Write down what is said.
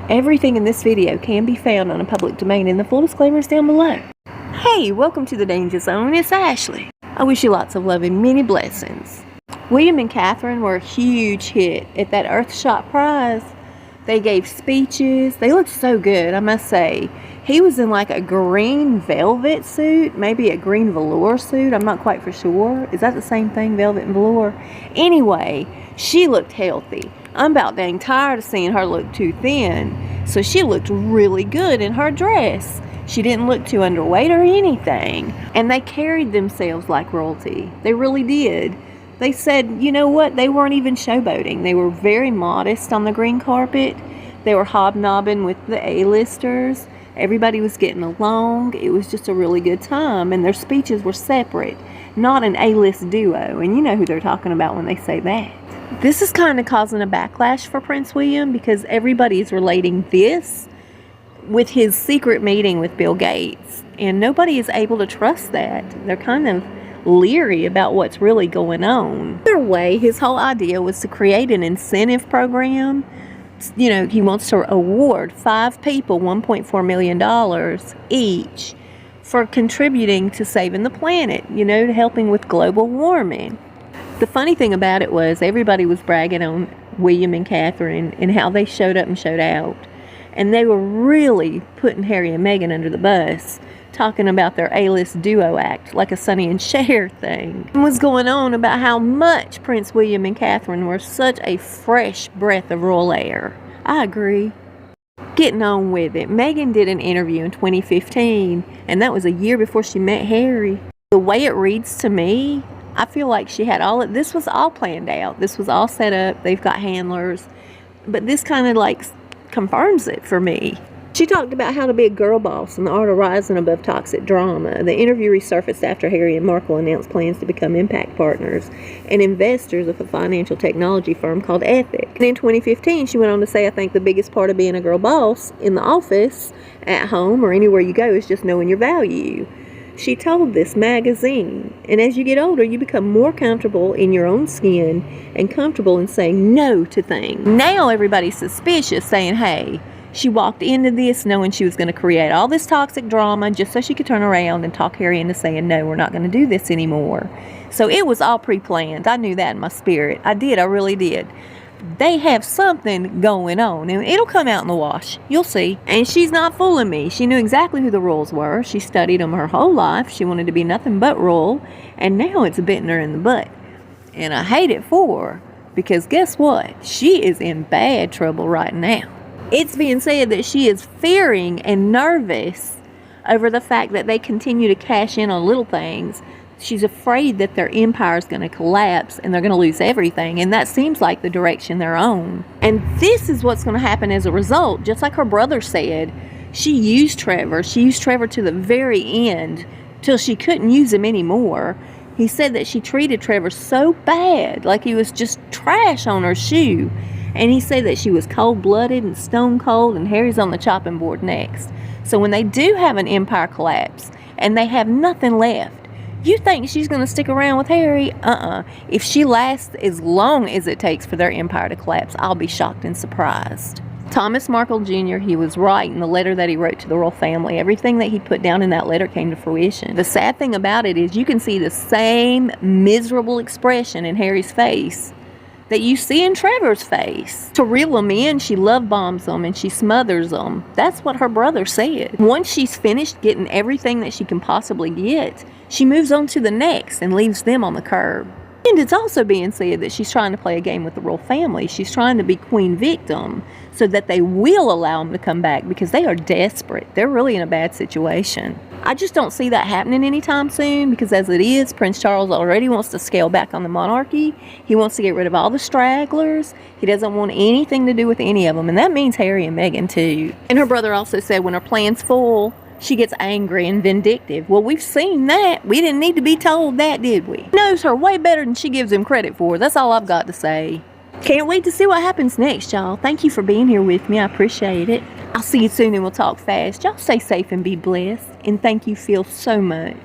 Everything in this video can be found on a public domain, and the full disclaimer is down below. Hey, welcome to the Danger Zone. It's Ashley. I wish you lots of love and many blessings. William and Catherine were a huge hit at that Earthshot prize. They gave speeches. They looked so good, I must say. He was in like a green velvet suit, maybe a green velour suit. I'm not quite for sure. Is that the same thing, velvet and velour? Anyway, she looked healthy. I'm about dang tired of seeing her look too thin. So she looked really good in her dress. She didn't look too underweight or anything. And they carried themselves like royalty. They really did. They said, you know what, they weren't even showboating. They were very modest on the green carpet. They were hobnobbing with the A-listers. Everybody was getting along. It was just a really good time. And their speeches were separate, not an A-list duo. And you know who they're talking about when they say that. This is kind of causing a backlash for Prince William because everybody is relating this with his secret meeting with Bill Gates. And nobody is able to trust that. They're kind of leery about what's really going on. Either way, his whole idea was to create an incentive program. You know, he wants to award 5 people $1.4 million each for contributing to saving the planet, you know, to helping with global warming. The funny thing about it was everybody was bragging on William and Catherine and how they showed up and showed out. And they were really putting Harry and Meghan under the bus, talking about their A-list duo act, like a Sonny and Cher thing. And was going on about how much Prince William and Catherine were such a fresh breath of royal air. I agree. Getting on with it, Meghan did an interview in 2015, and that was a year before she met Harry. The way it reads to me, I feel like she had this was all planned out. This was all set up. They've got handlers. But this kind of like confirms it for me. She talked about how to be a girl boss and the art of rising above toxic drama. The interview resurfaced after Harry and Markle announced plans to become impact partners and investors of a financial technology firm called Ethic. And in 2015, she went on to say, I think the biggest part of being a girl boss in the office, at home, or anywhere you go is just knowing your value. She told this magazine, and as you get older, you become more comfortable in your own skin and comfortable in saying no to things. Now everybody's suspicious, saying, hey, she walked into this knowing she was going to create all this toxic drama just so she could turn around and talk Harry into saying, no, we're not going to do this anymore. So it was all pre-planned. I knew that in my spirit. I did. I really did. They have something going on, and it'll come out in the wash. You'll see. And she's not fooling me. She knew exactly who the royals were. She studied them her whole life. She wanted to be nothing but royal, and now it's bitten her in the butt. And I hate it for her, because guess what? She is in bad trouble right now. It's being said that she is fearing and nervous over the fact that they continue to cash in on little things. She's afraid that their empire is going to collapse and they're going to lose everything. And that seems like the direction they're on. And this is what's going to happen as a result. Just like her brother said, she used Trevor. She used Trevor to the very end till she couldn't use him anymore. He said that she treated Trevor so bad, like he was just trash on her shoe. And he said that she was cold-blooded and stone cold, and Harry's on the chopping board next. So when they do have an empire collapse and they have nothing left, you think she's going to stick around with Harry? If she lasts as long as it takes for their empire to collapse, I'll be shocked and surprised. Thomas Markle Jr., he was right in the letter that he wrote to the royal family. Everything that he put down in that letter came to fruition. The sad thing about it is you can see the same miserable expression in Harry's face that you see in Trevor's face. To reel them in, she love bombs them and she smothers them. That's what her brother said. Once she's finished getting everything that she can possibly get, she moves on to the next and leaves them on the curb. And it's also being said that she's trying to play a game with the royal family. She's trying to be queen victim so that they will allow them to come back because they are desperate. They're really in a bad situation. I just don't see that happening anytime soon because as it is, Prince Charles already wants to scale back on the monarchy. He wants to get rid of all the stragglers. He doesn't want anything to do with any of them, and that means Harry and Meghan too. And her brother also said when her plan's full, she gets angry and vindictive. Well, we've seen that. We didn't need to be told that, did we? He knows her way better than she gives him credit for. That's all I've got to say. Can't wait to see what happens next, y'all. Thank you for being here with me. I appreciate it. I'll see you soon and we'll talk fast. Y'all stay safe and be blessed. And thank you, Phil, so much.